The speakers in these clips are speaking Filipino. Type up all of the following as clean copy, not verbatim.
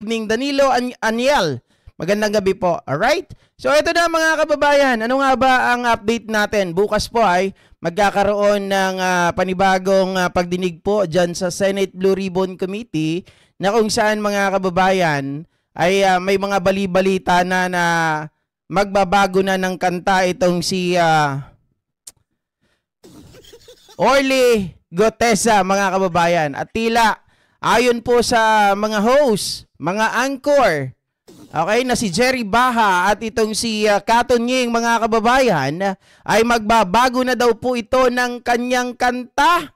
evening. Danilo Aniel. Magandang gabi po. Alright? So ito na mga kababayan. Ano nga ba ang update natin? Bukas po ay magkakaroon ng panibagong pagdinig po dyan sa Senate Blue Ribbon Committee na kung saan mga kababayan ay may mga bali-balita na magbabago na ng kanta itong si Orly Gutesa mga kababayan. At tila ayon po sa mga host, mga anchor, okay, na si Jerry Baha at itong si Katon Ying mga kababayan, ay magbabago na daw po ito ng kanyang kanta.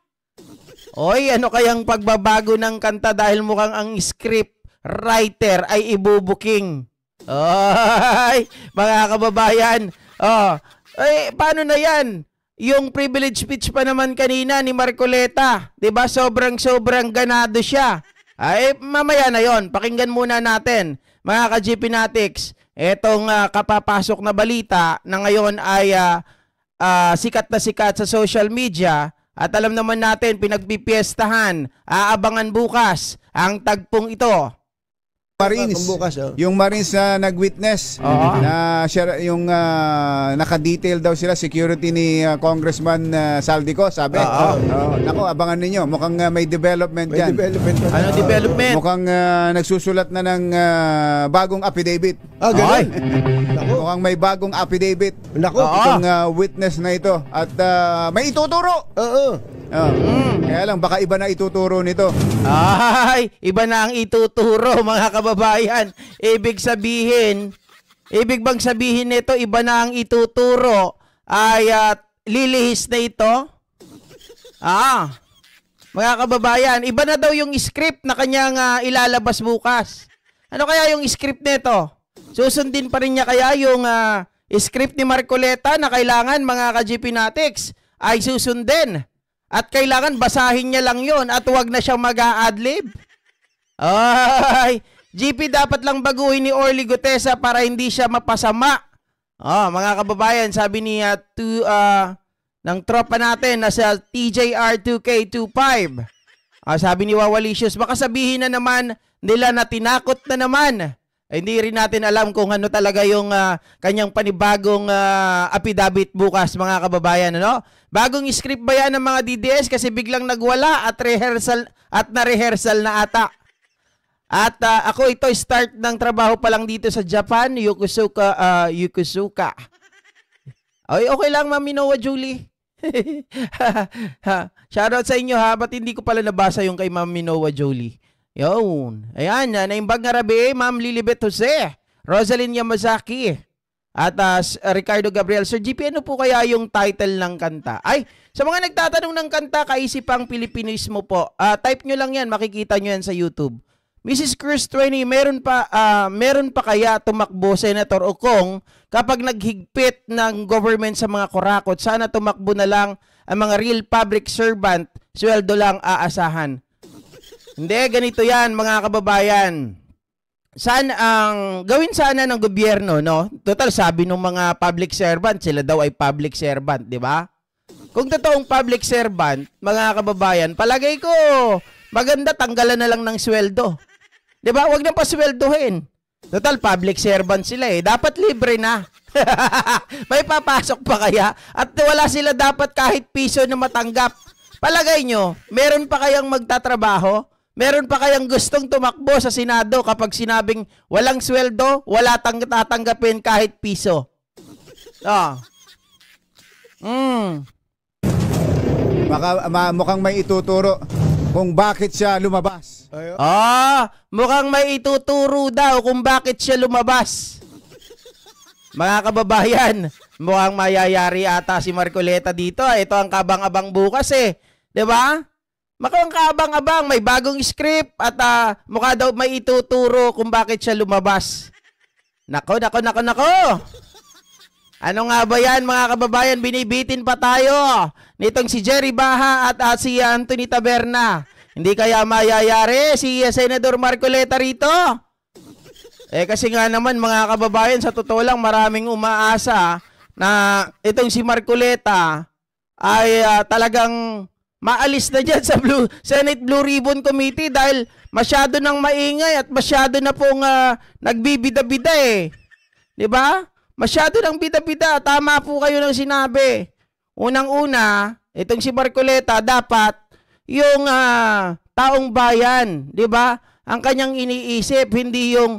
Oy, ano kayang pagbabago ng kanta dahil mukhang ang script writer ay ibubuking. Oy, mga kababayan. Paano na yan? Yung privilege speech pa naman kanina ni Marcoleta, 'di ba? Sobrang ganado siya. Ay mamaya na 'yon. Pakinggan muna natin, mga ka-GP Natics, etong kapapasok na balita na ngayon ay sikat na sikat sa social media at alam naman natin pinagpipiestahan, aabangan bukas ang tagpong ito. Marines. Yung Marines na nag-witness na siya, yung naka-detail daw sila, security ni Congressman Saldico, sabi. Nako, abangan ninyo. Mukhang may development dyan. Ano development? Mukhang nagsusulat na ng bagong affidavit. Ganun. Mukhang may bagong affidavit. Itong witness na ito. At may ituturo. Kaya lang, baka iba na ituturo nito. Ay, iba na ang ituturo mga kababayan. Ibig bang sabihin nito, iba na ang ituturo ay lilihis na ito? Mga kababayan, iba na daw yung script na kanyang ilalabas bukas. Ano kaya yung script nito? Susundin pa rin niya kaya yung script ni Marcoleta na kailangan mga ka-GP Natics ay susundin? At kailangan basahin niya lang yon at huwag na siyang mag-a-adlib. Ay, GP dapat lang baguhin ni Orly Gutesa para hindi siya mapasama. Mga kababayan, sabi ni ng tropa natin na sa TJR2K25. Sabi ni Wawalicious, baka sabihin na naman nila na tinakot na naman. Hindi rin natin alam kung ano talaga yung kanyang panibagong affidavit bukas mga kababayan. Ano? Bagong script ba yan ng mga DDS kasi biglang nagwala at na-rehearsal na ata. At ako ito start ng trabaho pa lang dito sa Japan, Yokosuka. Okay lang Ma'am Minowa Julie. Shoutout sa inyo ha, ba't hindi ko pala nabasa yung kay Ma'am Minowa Julie. Yun. Ayan, naimbag nga rabi, Ma'am Lilibet Jose, Rosalyn Yamazaki, at Ricardo Gabriel. Sir GP, ano po kaya yung title ng kanta? Ay, sa mga nagtatanong ng kanta, kaisipang Pilipinismo po. Type nyo lang yan, makikita nyo yan sa YouTube. Mrs. Cruz 20, meron pa kaya tumakbo, Senator Okong, kapag naghigpit ng government sa mga kurakot, sana tumakbo na lang ang mga real public servant, sweldo lang aasahan. Hindi, ganito yan mga kababayan. Gawin sana ng gobyerno, no? Total, sabi ng mga public servant, sila daw ay public servant, di ba? Kung totoong public servant, mga kababayan, palagay ko, maganda tanggalan na lang ng sweldo. Di ba? Huwag na pa sweldohin. Total, public servant sila eh. Dapat libre na. May papasok pa kaya? At wala sila dapat kahit piso na matanggap. Palagay nyo, meron pa kayang magtatrabaho? Meron pa kayang gustong tumakbo sa Senado kapag sinabing walang sweldo, wala tatanggapin kahit piso? Baka mukhang may ituturo kung bakit siya lumabas. Mukhang may ituturo daw kung bakit siya lumabas. Mga kababayan, mukhang mayayari ata si Marcoleta dito. Ito ang kabang-abang bukas eh. 'Di ba? Mukhang kaabang-abang, may bagong script at mukha daw may ituturo kung bakit siya lumabas. Nako. Ano nga ba yan mga kababayan? Binibitin pa tayo nitong si Jerry Baha at si Anthony Taberna. Hindi kaya mayayari si Senador Marcoleta rito? Kasi nga naman mga kababayan, sa totoo lang maraming umaasa na itong si Marcoleta ay talagang maalis na dyan sa Senate Blue Ribbon Committee dahil masyado nang maingay at masyado na pong nagbibida-bida eh. 'Di ba? Masyado nang bida-bida. Tama po kayo ng sinabi. Unang-una, itong si Marcoleta dapat yung taong bayan, 'di ba? Ang kanyang iniisip hindi yung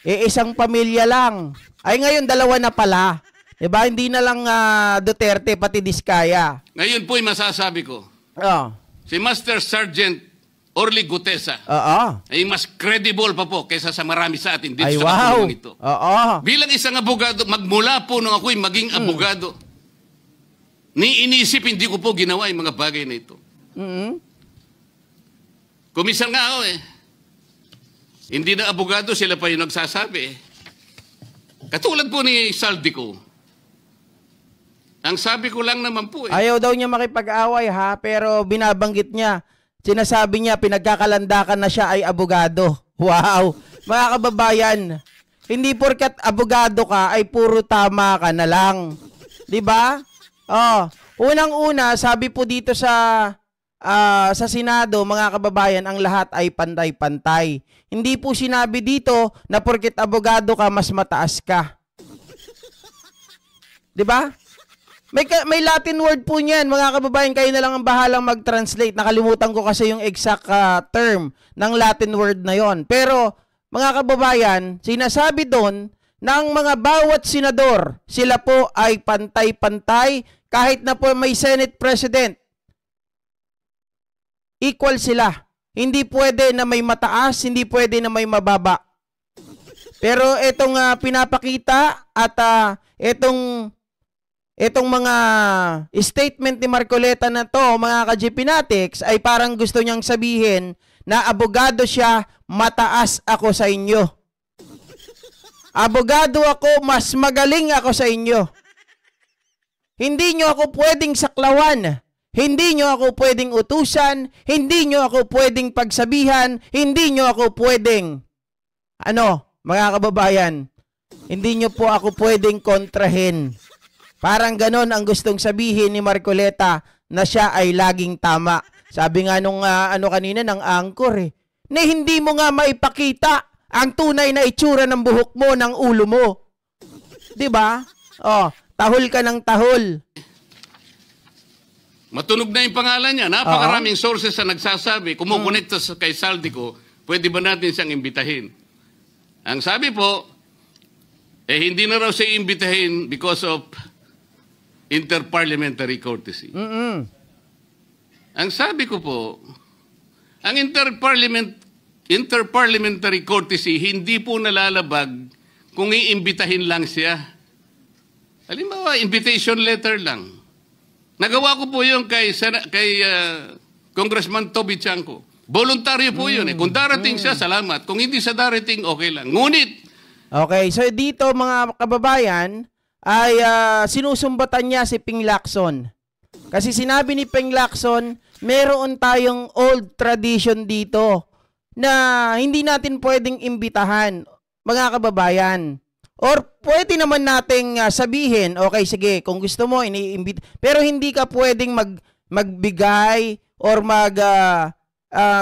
isang pamilya lang. Ay ngayon dalawa na pala. Diba? Hindi na lang Duterte, pati Diskaya. Ngayon po'y masasabi ko, si Master Sergeant Orly Gutesa ay mas credible pa po kaysa sa marami sa atin dito sa katulong ito. Bilang isang abogado, magmula po nung ako'y maging abogado, inisip hindi ko po ginawa yung mga bagay na ito. Kumisan nga ako eh. Hindi na abogado, sila pa yung nagsasabi eh. Katulad po ni Saldico. Ang sabi ko lang naman po eh. Ayaw daw niya makipag-away ha, pero binabanggit niya, sinasabi niya pinagkakalandakan na siya ay abogado. Wow! Mga kababayan, hindi porkat abogado ka ay puro tama ka na lang. 'Di ba? Unang-una, sabi po dito sa Senado, mga kababayan, ang lahat ay pantay-pantay. Hindi po sinabi dito na porket abogado ka, mas mataas ka. 'Di ba? May Latin word po niyan, mga kababayan, kayo na lang ang bahalang mag-translate. Nakalimutan ko kasi yung exact term ng Latin word na yon. Pero, mga kababayan, sinasabi doon na ang mga bawat senador, sila po ay pantay-pantay, kahit na po may Senate President. Equal sila. Hindi pwede na may mataas, hindi pwede na may mababa. Pero itong pinapakita at itong mga statement ni Marcoleta na to, mga ka-GPnatics, ay parang gusto niyang sabihin na abogado siya, mataas ako sa inyo. Abogado ako, mas magaling ako sa inyo. Hindi nyo ako pwedeng saklawan. Hindi nyo ako pwedeng utusan. Hindi nyo ako pwedeng pagsabihan. Hindi nyo ako pwedeng, mga kababayan, hindi nyo po ako pwedeng kontrahin. Parang ganon ang gustong sabihin ni Marcoleta na siya ay laging tama. Sabi nga nung kanina ng anchor na hindi mo nga maipakita ang tunay na itsura ng buhok mo, ng ulo mo. 'Di ba? Tahol ka ng tahol. Matunog na yung pangalan niya. Napakaraming sources na nagsasabi, kumukonekta kay Saldico, pwede ba natin siyang imbitahin? Ang sabi po, hindi na raw siya imbitahin because of interparliamentary courtesy. Ang sabi ko po, ang interparliamentary courtesy hindi po nalalabag kung iimbitahin lang siya. Halimbawa, invitation letter lang. Nagawa ko po yun kay Congressman Toby Chanco. Voluntaryo po yun. Kung darating siya, salamat. Kung hindi siya darating, okay lang. Ngunit, okay, so dito mga kababayan, ay sinusumbatan niya si Ping Lacson. Kasi sinabi ni Ping Lacson, meron tayong old tradition dito na hindi natin pwedeng imbitahan, mga kababayan. Or pwede naman nating sabihin, okay, sige, kung gusto mo, ini-imbita. Pero hindi ka pwedeng magbigay or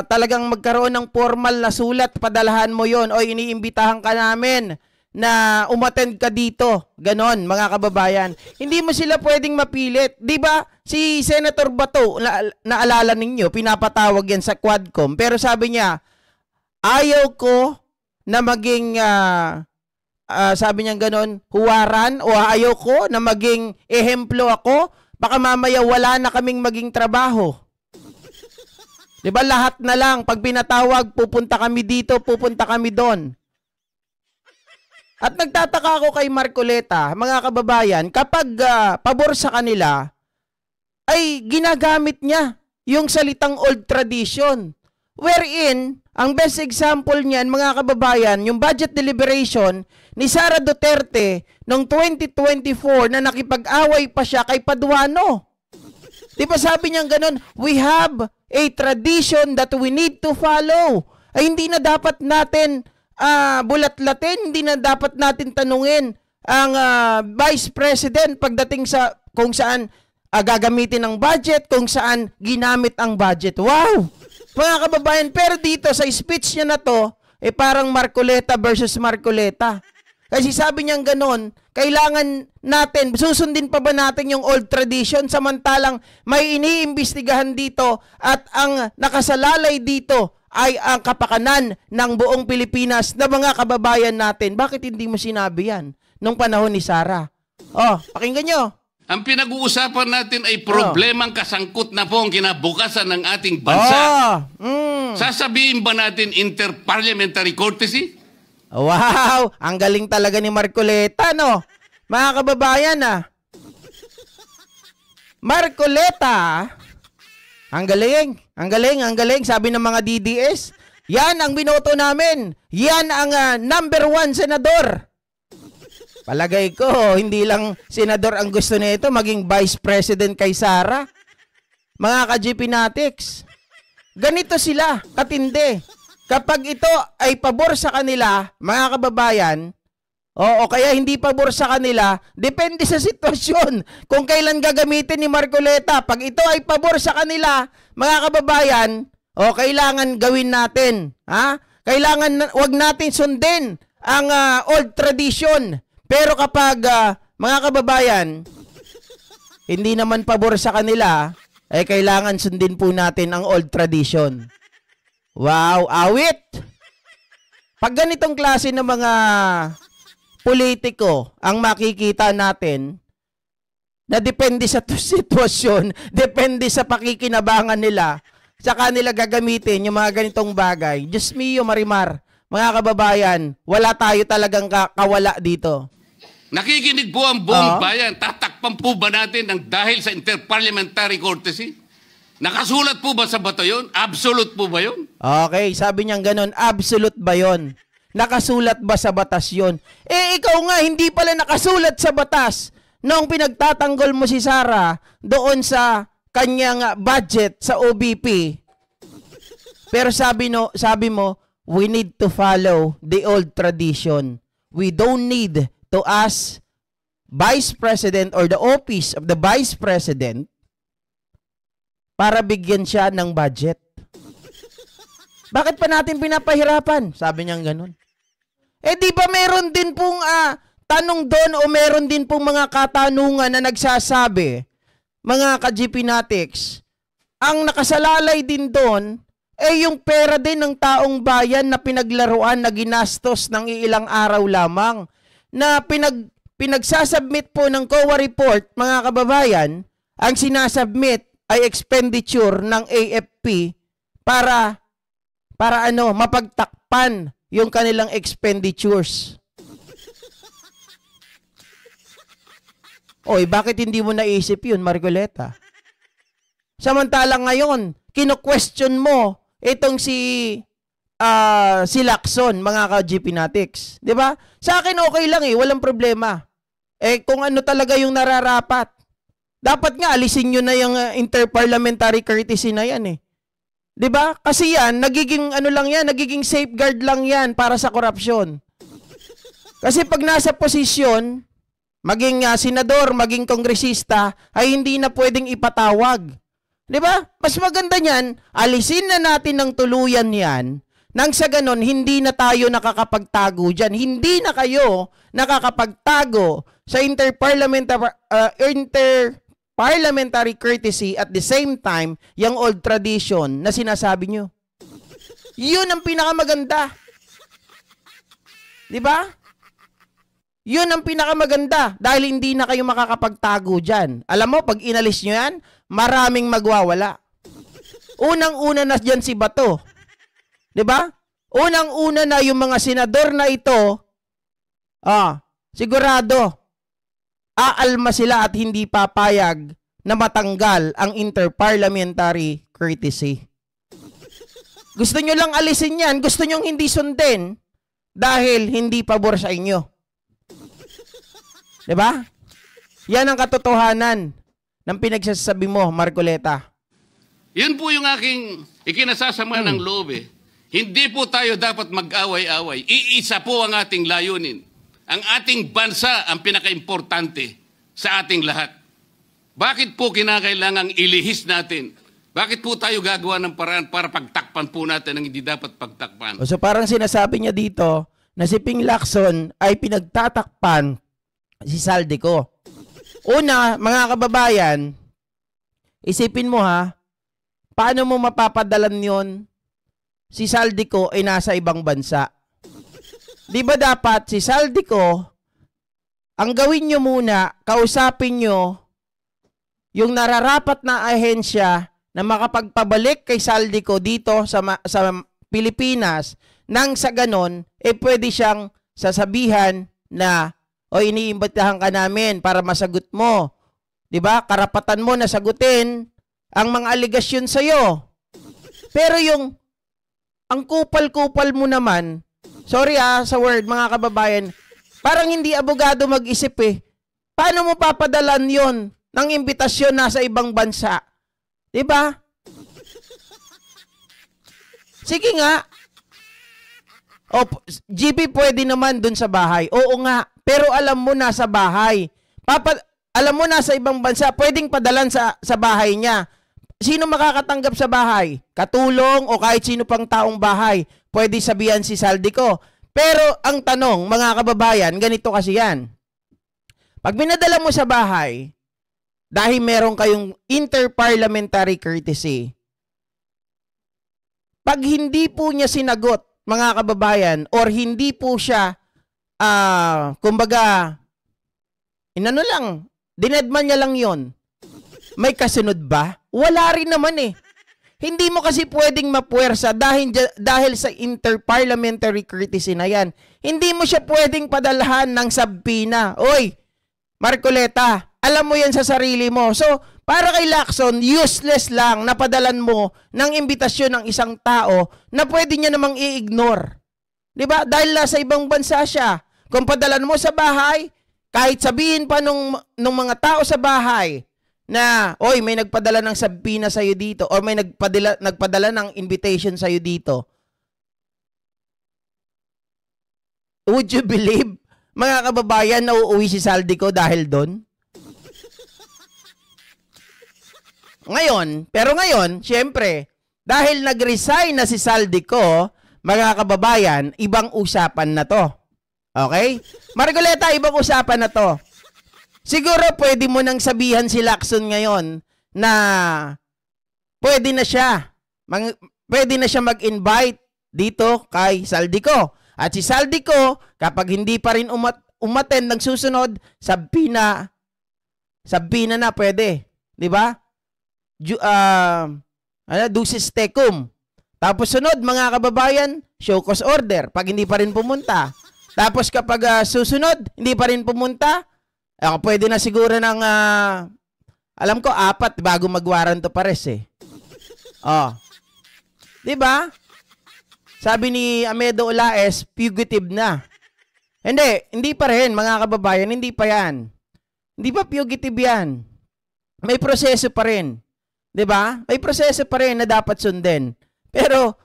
talagang magkaroon ng formal na sulat, padalahan mo yon o iniimbitahan ka namin na umattend ka dito. Ganon, mga kababayan. Hindi mo sila pwedeng mapilit. Di ba si Senator Bato, naalala ninyo, pinapatawag yan sa Quadcom. Pero sabi niya, ayaw ko na maging, sabi niya ganon, huwaran, o ayaw ko na maging ehemplo ako. Baka mamaya wala na kaming maging trabaho. Di ba lahat na lang, pag pinatawag, pupunta kami dito, pupunta kami doon. At nagtataka ako kay Marcoleta, mga kababayan, kapag pabor sa kanila, ay ginagamit niya yung salitang old tradition. Wherein, ang best example niyan, mga kababayan, yung budget deliberation ni Sara Duterte noong 2024 na nakipag-away pa siya kay Paduano. Di ba sabi niya ganun, we have a tradition that we need to follow. Ay hindi na dapat natin bulat-latin, hindi na dapat natin tanungin ang Vice President pagdating sa kung saan gagamitin ng budget, kung saan ginamit ang budget. Wow! Mga kababayan, pero dito sa speech niya na to, parang Marcoleta versus Marcoleta. Kasi sabi niyang ganun, kailangan natin, susundin pa ba natin yung old tradition samantalang may iniimbestigahan dito at ang nakasalalay dito ay ang kapakanan ng buong Pilipinas na mga kababayan natin. Bakit hindi mo sinabi yan nung panahon ni Sara? Pakinggan nyo. Ang pinag-uusapan natin ay problemang kasangkot na po ang kinabukasan ng ating bansa. Sasabihin ba natin inter-parliamentary courtesy? Wow! Ang galing talaga ni Marcoleta, no? Mga kababayan, Marcoleta, ang galing. Ang galing, ang galing. Sabi ng mga DDS, yan ang binoto namin. Yan ang number 1 senador. Palagay ko, hindi lang senador ang gusto nito, maging vice president kay Sara. Mga ka-GPnatics, ganito sila, katindi. Kapag ito ay pabor sa kanila, mga kababayan, o kaya hindi pabor sa kanila, depende sa sitwasyon kung kailan gagamitin ni Marcoleta. Pag ito ay pabor sa kanila, mga kababayan, kailangan gawin natin. Kailangan wag natin sundin ang old tradition. Pero kapag, mga kababayan, hindi naman pabor sa kanila, kailangan sundin po natin ang old tradition. Wow, awit! Pag ganitong klase ng mga politiko ang makikita natin na depende sa sitwasyon, depende sa pakikinabangan nila, sa kanila gagamitin yung mga ganitong bagay. Diyos mio, Marimar, mga kababayan, wala tayo talagang kawala dito. Nakikinig po ang buong bayan. Tatakpan po ba natin ang dahil sa inter-parliamentary courtesy? Nakasulat po ba sa bato yun? Absolute po ba yun? Okay, sabi niyang ganun, absolute ba yun? Nakasulat ba sa batas yun? Ikaw nga, hindi pala nakasulat sa batas noong pinagtatanggol mo si Sara doon sa kanyang budget sa OBP. Pero sabi mo, we need to follow the old tradition. We don't need to ask Vice President or the office of the Vice President para bigyan siya ng budget. Bakit pa natin pinapahirapan? Sabi niyang ganun. Di ba meron din pong tanong doon o meron din pong mga katanungan na nagsasabi, mga ka-GPnatics, ang nakasalalay din doon, yung pera din ng taong bayan na pinaglaruan na ginastos ng ilang araw lamang, na pinagsasubmit po ng COA report, mga kababayan, ang sinasubmit ay expenditure ng AFP para mapagtakpan yung kanilang expenditures. Bakit hindi mo naisip yun, Marcoleta? Samantalang ngayon, kino-question mo itong si Lacson, mga ka-GPnatics. Di ba? Sa akin okay lang walang problema. Kung ano talaga yung nararapat. Dapat nga alisin nyo na yung inter-parliamentary courtesy na yan Di ba? Kasi yan, nagiging nagiging safeguard lang yan para sa korupsyon. Kasi pag nasa posisyon, maging senador, maging kongresista, ay hindi na pwedeng ipatawag. Di ba? Mas maganda niyan, alisin na natin ng tuluyan yan, nang sa ganon, hindi na tayo nakakapagtago dyan. Hindi na kayo nakakapagtago sa interparliamentary courtesy at the same time, yung old tradition na sinasabi nyo. Yun ang pinakamaganda. Di ba? Yun ang pinakamaganda dahil hindi na kayo makakapagtago dyan. Alam mo, pag inalis nyo yan, maraming magwawala. Unang-una na dyan si Bato. Diba? Unang-una na yung mga senador na ito, sigurado, aalma sila at hindi papayag na matanggal ang interparliamentary courtesy. Gusto nyo lang alisin yan, gusto nyo hindi sundin dahil hindi pabor sa inyo. Diba? Yan ang katotohanan ng pinagsasabi mo, Marcoleta. Yun po yung aking ikinasasama ng loob Hindi po tayo dapat mag-away-away. Iisa po ang ating layunin. Ang ating bansa ang pinaka-importante sa ating lahat. Bakit po kinakailangang ilihis natin? Bakit po tayo gagawa ng paraan para pagtakpan po natin ang hindi dapat pagtakpan? So parang sinasabi niya dito na si Ping Lacson ay pinagtatakpan si Saldico. Una, mga kababayan, isipin mo ha, paano mo mapapadalan yon si Saldico ay nasa ibang bansa? Di ba dapat si Saldico, ang gawin nyo muna, kausapin nyo yung nararapat na ahensya na makapagpabalik kay Saldico dito sa Pilipinas nang sa ganon, pwede siyang sasabihan na, o iniimbitahan ka namin para masagot mo. Diba? Karapatan mo na sagutin ang mga aligasyon sa'yo. Pero yung, ang kupal-kupal mo naman, sorry sa word mga kababayan, parang hindi abogado mag-isip Paano mo papadalan yon ng imbitasyon nasa ibang bansa? Diba? Sige nga. O, GP pwede naman dun sa bahay. Oo nga. Pero alam mo nasa bahay. Alam mo nasa ibang bansa, pwedeng padalan sa bahay niya. Sino makakatanggap sa bahay? Katulong o kahit sino pang taong bahay. Pwede sabihan si Saldico. Pero ang tanong, mga kababayan, ganito kasi yan. Pag binadala mo sa bahay, dahil meron kayong interparliamentary courtesy, pag hindi po niya sinagot, mga kababayan, or hindi po siya, kumbaga, inano lang, dinedman niya lang yon, may kasunod ba? Wala rin naman Hindi mo kasi pwedeng mapuwersa dahil sa interparliamentary courtesy na yan. Hindi mo siya pwedeng padalhan ng sabpina. Oy, Marcoleta, alam mo yan sa sarili mo. So, para kay Lacson, useless lang na padalan mo ng imbitasyon ng isang tao na pwede niya namang i-ignore. Diba? Dahil nasa ibang bansa siya. Kung padalan mo sa bahay, kahit sabihin pa nung mga tao sa bahay na, oy, may nagpadala ng sabpina sa'yo dito o may nagpadala ng invitation sa'yo dito. Would you believe, mga kababayan, na uuwi si Saldico dahil doon? Pero ngayon, syempre, dahil nag-resign na si Saldico, mga kababayan, ibang usapan na to. Okay? Marcoleta, ibang usapan na to. Siguro pwede mo nang sabihan si Lacson ngayon na pwede na siya mag-invite dito kay Saldico. At si Saldico, kapag hindi pa rin umattend ng susunod, sabpina na pwede. Di ba? Ducis tecum. Tapos sunod, mga kababayan, show cause order pag hindi pa rin pumunta. Tapos kapag susunod, hindi pa rin pumunta, pwede na siguro ng, alam ko, 4 bago mag-warrant of arrest Diba? Sabi ni Amedo Olaes, fugitive na. Hindi pa rin, mga kababayan, hindi pa yan. Hindi pa fugitive yan. May proseso pa rin. Diba? May proseso pa rin na dapat sundin. Pero,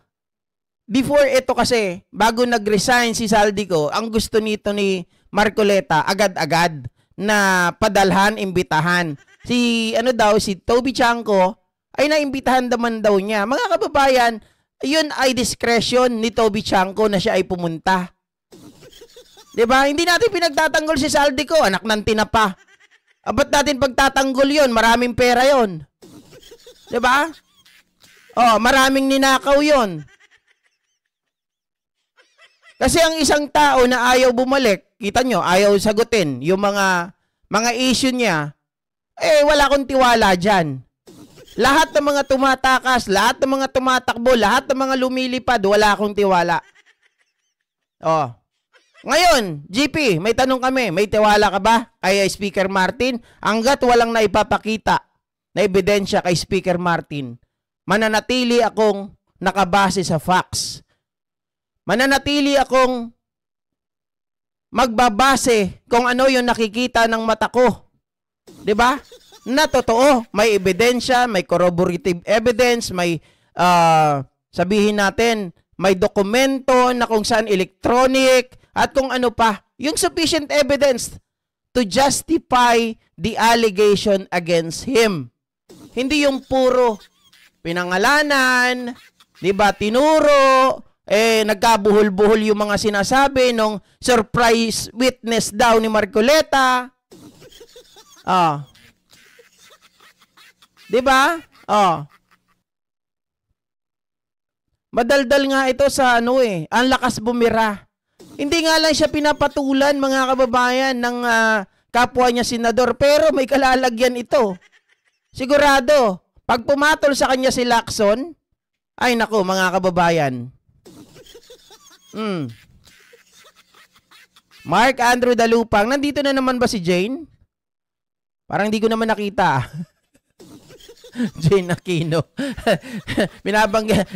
before ito kasi, bago nag-resign si Saldico, ang gusto nito ni Marcoleta, agad-agad na padalhan, imbitahan. Si Toby Chanco ay naimbitahan naman daw niya. Mga kababayan, yun ay discretion ni Toby Chanco na siya ay pumunta. Diba? Hindi natin pinagtatanggol si Saldico, anak ng tinapa. Ba't natin pagtatanggol yun? Maraming pera yun. Diba? Maraming ninakaw yun. Kasi ang isang tao na ayaw bumalik, kita nyo, ayaw sagutin yung mga issue niya, wala akong tiwala dyan. Lahat ng mga tumatakas, lahat ng mga tumatakbo, lahat ng mga lumilipad, wala akong tiwala. Ngayon, GP, may tanong kami, may tiwala ka ba kay Speaker Martin? Hanggat walang naipapakita na ebidensya kay Speaker Martin, mananatili akong nakabase sa facts. Mananatili akong magbabase kung ano yung nakikita ng mata ko. Diba? Na totoo, may ebidensya, may corroborative evidence, may sabihin natin, may dokumento na kung saan electronic at kung ano pa. Yung sufficient evidence to justify the allegation against him. Hindi yung puro pinangalanan, 'di ba, tinuro, nagkabuhol-buhol yung mga sinasabi nung surprise witness daw ni Marcoleta. 'Di ba? Madaldal nga ito sa ang lakas bumira. Hindi nga lang siya pinapatulan, mga kababayan, ng kapwa niya senador, pero may kalalagyan ito. Sigurado, pag pumatol sa kanya si Lacson, ay naku, mga kababayan. Mark Andrew Dalupang, nandito na naman ba si Jane? Parang hindi ko naman nakita. Jane Aquino.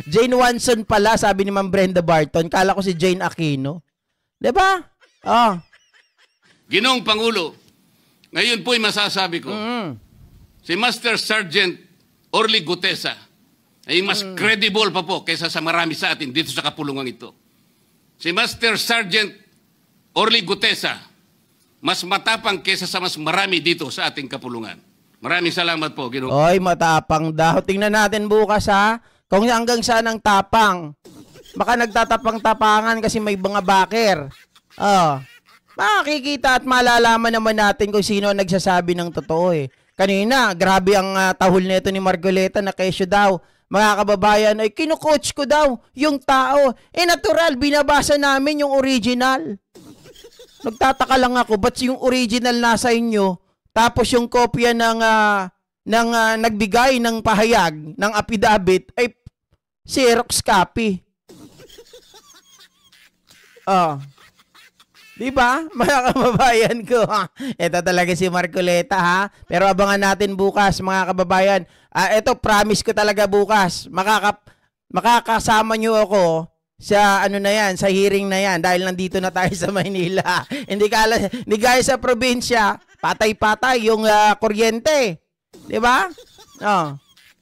Jane Watson pala, sabi ni Ma'am Brenda Barton. Kala ko si Jane Aquino. Diba? Ginoong Pangulo, ngayon po'y masasabi ko, si Master Sergeant Orly Gutesa ay mas credible pa po kaysa sa marami sa atin dito sa kapulungan ito. Si Master Sergeant Orly Gutesa, mas matapang kaysa sa mas marami dito sa ating kapulungan. Maraming salamat po, Ginoong. Oy, matapang daw. Tingnan natin bukas, ha? Kung hanggang saan ang tapang. Baka nagtatapang-tapangan kasi may mga baker. Makikita at malalaman naman natin kung sino ang nagsasabi ng totoo Kanina, grabe ang tahol nito ni Marcoleta na kesyo daw. Mga kababayan, ay kinukoach ko daw yung tao. Natural, binabasa namin yung original. Nagtataka lang ako, ba't yung original nasa inyo? Tapos yung kopya ng nagbigay ng pahayag, ng affidavit, ay Xerox copy. Diba? Mga kababayan ko. Ito talaga si Marcoleta, ha? Pero abangan natin bukas, mga kababayan. Ito, promise ko talaga bukas. Makakasama nyo ako sa sa hearing na yan dahil nandito na tayo sa Maynila. Hindi gaya sa probinsya, patay-patay yung kuryente. Diba?